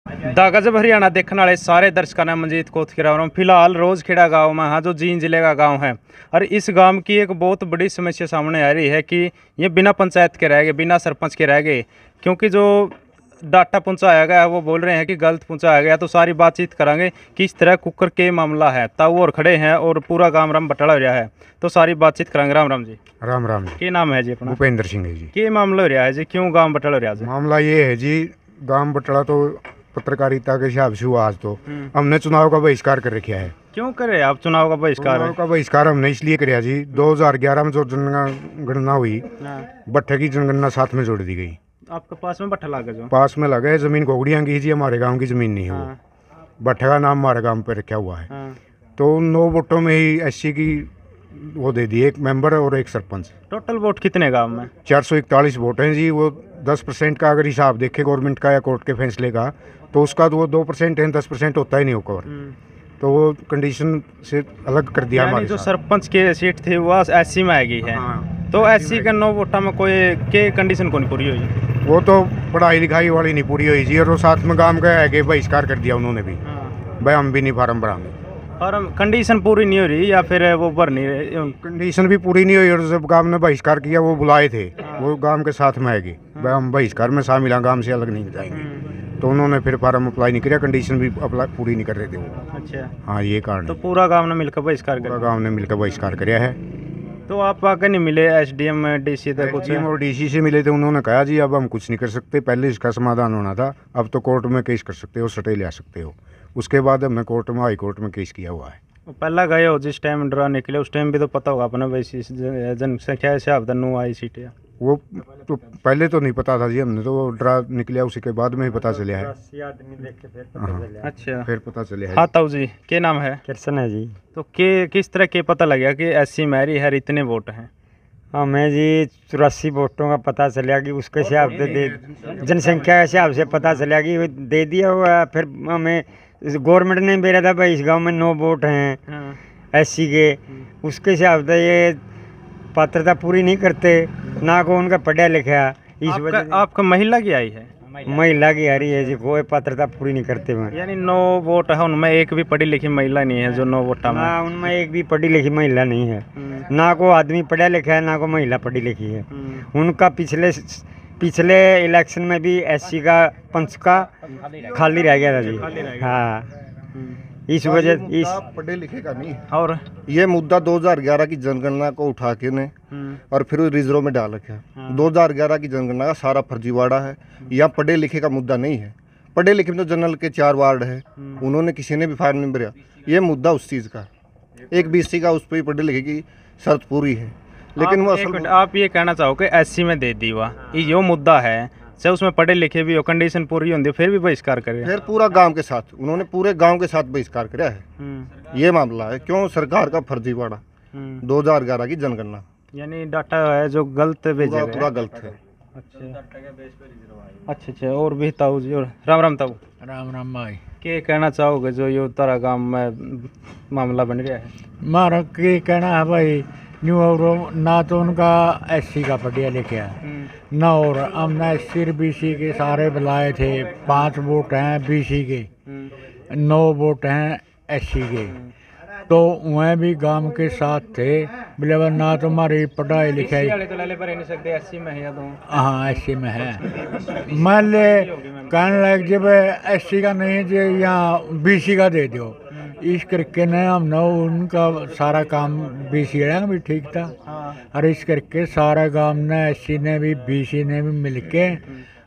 The गजब हरियाणा देखने वाले सारे दर्शकों ने मनजीत कोत की राम। फिलहाल रोजखेड़ा गांव में हाँ जो जींद जिले का गांव है और इस गांव की एक बहुत बड़ी समस्या सामने आ रही है कि ये बिना पंचायत के रह गए, बिना सरपंच के रह गए, क्योंकि जो डाटा पहुंचाया गया है वो बोल रहे हैं कि गलत पहुंचाया गया। तो सारी बातचीत करांगे किस तरह कुकर के मामला है। ताऊ और खड़े हैं और पूरा गांव राम बटला हो रहा है, तो सारी बातचीत करांगे। राम राम जी। राम राम जी। क्या नाम है जी अपना? भूपेंद्र सिंह है जी। क्या मामला हो रहा है जी, क्यों गांव बटला हो रहा है? मामला ये है जी, गांव बटला तो पत्रकारिता के हिसाब से हुआ। आज तो हमने चुनाव का बहिष्कार कर रखा है। क्यों करे आप चुनाव का बहिष्कार? चुनाव का बहिष्कार हमने इसलिए कराया जी, 2011 में जो जनगणना हुई, भट्टे की जनगणना साथ में जोड़ दी गई। आपके पास में भट्ठा लगा? जो पास में लगा है, जमीन घोगड़िया की जी, हमारे गांव की जमीन नहीं है वो। भट्टे का नाम हमारे गांव पे रखा हुआ है। तो 9 वोटों में ही एससी की वो दे दी, एक मेंबर और एक सरपंच। टोटल वोट कितने गांव में? 441 वोट हैं जी। वो 10% का अगर हिसाब देखे गवर्नमेंट का या कोर्ट के फैसले का, तो उसका तो वो 2% है, 10% होता ही नहीं होगा। तो वो कंडीशन से अलग कर दिया हमारे। जो सरपंच के सीट थी वो एससी में आएगी है। तो एससी का 9 वोटा में कोई के कंडीशन को नहीं पूरी हुई? वो तो पढ़ाई लिखाई वाली नहीं पूरी हुई जी। और वो साथ में गांव का है कि बहिष्कार कर दिया उन्होंने भी। भाई हम भी नहीं फार्म भराएंगे। फार्म कंडीशन पूरी नहीं हो रही या फिर वो भर नहीं रहे? कंडीशन भी पूरी नहीं हुई। और जब गांव ने बहिष्कार किया वो बुलाए थे, वो गांव के साथ में आएगी। भाई हम बहिष्कार में शामिल हैं, गांव से अलग नहीं जाएंगे। तो उन्होंने फिर फार्म अप्लाई नहीं किया, कंडीशन भी अप्लाई पूरी नहीं कर रहे थे वो। अच्छा हाँ, ये कारण। तो पूरा गांव ने मिलकर बहिष्कार किया? गांव ने मिलकर बहिष्कार किया है। तो आप आगे नहीं मिले एसडीएम डीसी तक? कुछ और डीसी से मिले थे, उन्होंने कहा जी अब हम कुछ नहीं कर सकते, पहले इसका समाधान होना था, अब तो कोर्ट में केस कर सकते हो, स्टे ले सकते हो। उसके बाद हमने कोर्ट में, हाई कोर्ट में केस किया हुआ है। पहला गए हो जिस टाइम ड्रा निकले, उस टाइम भी तो पता होगा अपना वैसी जनसंख्या हिसाब से 9 आई सीटें? वो तो पहले तो नहीं पता था जी, हमने तो ड्रा निकलिया उसी के बाद में ही पता चला है। अच्छा, फिर पता चला है। हाँ ताऊ जी, क्या नाम है? कृष्ण है जी। तो किस तरह के पता लगा कि एससी मैरी है, इतने वोट हैं? हमें जी 84 वोटों का पता चला कि उसके हिसाब से दे, जनसंख्या के हिसाब से पता चला कि वो दे दिया हुआ। फिर हमें गवर्नमेंट ने बोला था भाई इस गांव में 9 वोट हैं एससी के, उसके हिसाब से ये पात्रता पूरी नहीं करते, ना को उनका पढ़ा लिखा। इस वजह आपका महिला की आई है? महिला की आ रही है जी, कोई पात्रता पूरी नहीं करते वहाँ। यानी 9 वोट है, उनमें एक भी पढ़ी लिखी महिला नहीं है जो 9 वोटा में? ना, उनमें एक भी पढ़ी लिखी महिला नहीं है। ना को आदमी पढ़ा लिखा है, ना को महिला पढ़ी लिखी है। उनका पिछले इलेक्शन में भी एससी का पंच का खाली रह गया था जी। हाँ, इस वजह इस पढ़े लिखे का नहीं। और ये मुद्दा 2011 की जनगणना को उठा के ने और फिर रिजर्व में डाल रखा है। 2011 की जनगणना का सारा फर्जीवाड़ा है। यहाँ पढ़े लिखे का मुद्दा नहीं है। पढ़े लिखे में तो जनरल के 4 वार्ड है, उन्होंने किसी ने भी फार्म नहीं भरा। ये मुद्दा उस चीज़ का, एक बीसी का, उस पर पढ़े लिखे की शर्त पूरी है। लेकिन वो आप ये कहना चाहो कि एससी में दे दी हुआ ये मुद्दा है, चाहे उसमें पढ़े लिखे भी हो, कंडीशन पूरी होती है, फिर भी बहिष्कार करे? फिर पूरा गांव के साथ, उन्होंने पूरे गांव के साथ बहिष्कार किया है। ये मामला है। क्यों? सरकार का फर्जीवाड़ा, 2011 की जनगणना, यानी डाटा है जो गलत भेजा गया, पूरा गलत है। अच्छा। और भी ताऊ जी, और राम राम ताऊ। राम राम भाई। क्या कहना चाहोगे जो ये तारा गांव में मामला बन रहा है? मारा के कहना है भाई, न्यू और ना तो उनका एससी का पढ़िया लिखा ना, और हमने सिर बीसी के सारे बुलाए थे। 5 वोट हैं बीसी के, 9 वोट हैं एससी के। तो वह भी गांव के साथ थे, बोले ना तुम्हारी पढ़ाई लिखाई। हाँ, एससी में है। मान ले कहने लग जब एससी का नहीं जो यहाँ बीसी का दे दो, इस करके न हमने उनका सारा काम बीसी भी ठीक था। और इस करके सारा गांव ने, एससी ने भी बीसी ने भी मिलके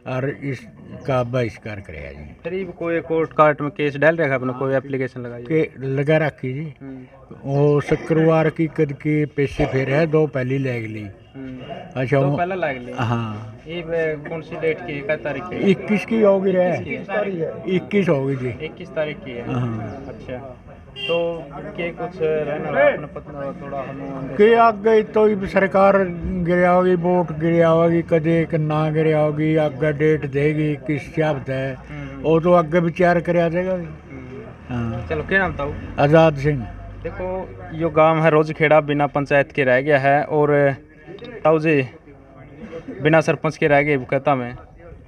और इसका बहिष्कार कराया जी। करीब कोई कोर्ट कार्ट में केस डाल रखा अपने, कोई एप्लीकेशन लगाई के लगा रखी जी। वो शुक्रवार की कद की पेशी फिर है, 2 पहली लग ली। अच्छा, वो पहला लग ली? हाँ। ये कौन सी डेट की, क्या तारीख की? 21 की होगी रे, 21 होगी जी, 21 तारीख की है। हाँ। अच्छा, तो के कुछ रहना अपने पता थोड़ा के आगे तो सरकार गिरा होगी, वोट गिरा होगी, कदे ना गिरा होगी, आगे डेट देगी किस हिसाब से, वो तो आगे विचार कर जाएगा। हाँ। चलो, क्या नाम था? आज़ाद सिंह। देखो, यो गांव है रोजखेड़ा, बिना पंचायत के रह गया है, और ताऊ जी बिना सरपंच के रह गए कहता में।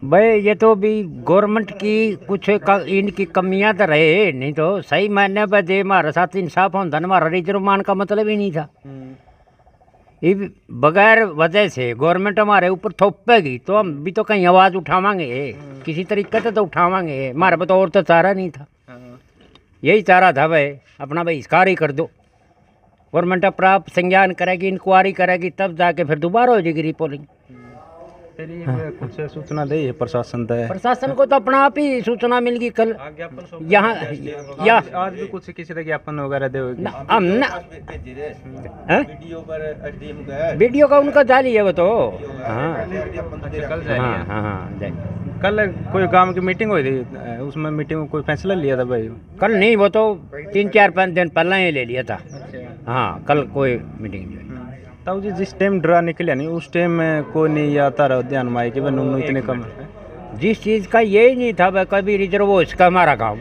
भाई ये तो भी गवर्नमेंट की कुछ इनकी कमियां तो रहे, नहीं तो सही मायने पर जे हमारे साथ इंसाफ होता ना, हमारा रिजर्व मान का मतलब ही नहीं था। ये बगैर वजह से गवर्नमेंट हमारे ऊपर थोपेगी तो हम भी तो कहीं आवाज़ उठावांगे, किसी तरीके से तो उठावांगे। हमारे पर तो और तो चारा नहीं था, यही चारा था भाई अपना बहिष्कार ही कर दो। गवर्नमेंट अपना संज्ञान करेगी, इंक्वायरी करेगी, तब जाके फिर दोबारा हो जाएगी रिपोलिंग। तेरी कुछ सूचना दे है प्रशासन तय प्रशासन को तो अपना आप ही सूचना मिल गई कल यहाँ या आज भी कुछ किसी तरह ज्ञापन वगैरह दे हम ना वीडियो का उनका जाली है वो तो। हाँ हाँ हाँ हाँ। कल कोई गांव की मीटिंग हुई थी, उसमें मीटिंग में कोई फैसला लिया था भाई? कल नहीं, वो तो 3-4-5 दिन पहले ही ले लिया था। हाँ कल कोई मीटिंग नहीं हुई। तब जी जिस टाइम ड्रा निकलिया नहीं उस टाइम में कोई नहीं आता रहा ध्यान में आए कि भाई नूनू इतने कम है। जिस चीज़ का यही नहीं था भाई कभी रिजर्व हो इसका हमारा काम,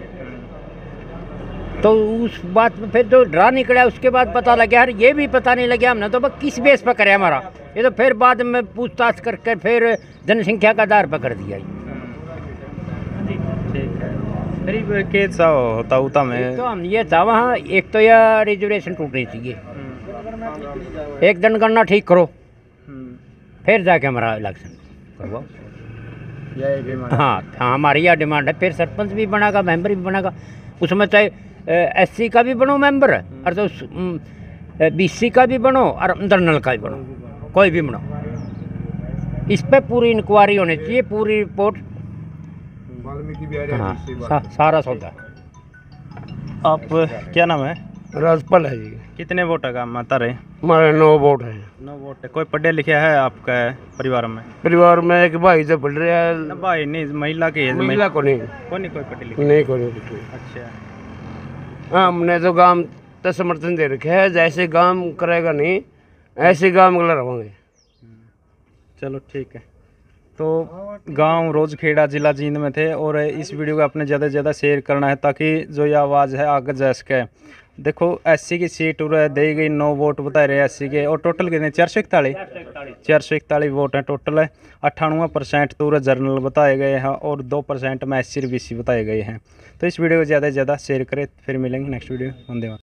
तो उस बात में फिर जो ड्रा निकला उसके बाद पता लगा यार ये भी पता नहीं लगा हमने तो बस किस बेस पर करे हमारा, ये तो फिर बाद में पूछताछ करके फिर जनसंख्या का आधार पर कर दिया। करीब कैसा होता उता में तो हम ये था वहाँ एक तो यह रिजर्वेशन टूटनी चाहिए, एक जनगणना ठीक करो फिर जाके हमारा इलेक्शन करवाओ। हाँ हमारी यह डिमांड है। फिर सरपंच भी बनेगा, मेंबर भी बनेगा, उसमें चाहे एससी का भी बनो मेंबर और तो बीसी का भी बनो और जनरल का भी बनो, कोई भी बनो। इस पे पूरी इंक्वायरी होनी चाहिए, पूरी रिपोर्ट। हाँ सारा सौदा। आप क्या नाम है? राजपाल है जी। कितने वोट है काम आता रहे? हमारे 9 वोट हैं। 9 वोट है। कोई पढ़े लिखे है आपका परिवार में? परिवार में एक भाई से पढ़ रहा है। भाई नहीं, महिला की है? महिला को नहीं, कोई पढ़े लिखे नहीं कोई नहीं। अच्छा हाँ हमने तो गांव तो समर्थन दे रखे है, जैसे गांव करेगा नहीं ऐसे गांव में रहेंगे। चलो ठीक है। तो गांव रोजखेड़ा जिला जींद में थे और इस वीडियो को आपने ज़्यादा से ज़्यादा शेयर करना है ताकि जो ये आवाज़ है आगे जा सके। देखो एससी की सीट दी गई, 9 वोट बता रहे एससी के और टोटल कितने 441 वोट हैं टोटल है। 98% तो जर्नल बताए गए हैं और 2% में एससी और बीसी बताए गए हैं। तो इस वीडियो को ज़्यादा से ज़्यादा शेयर करें। फिर मिलेंगे नेक्स्ट वीडियो। धन्यवाद।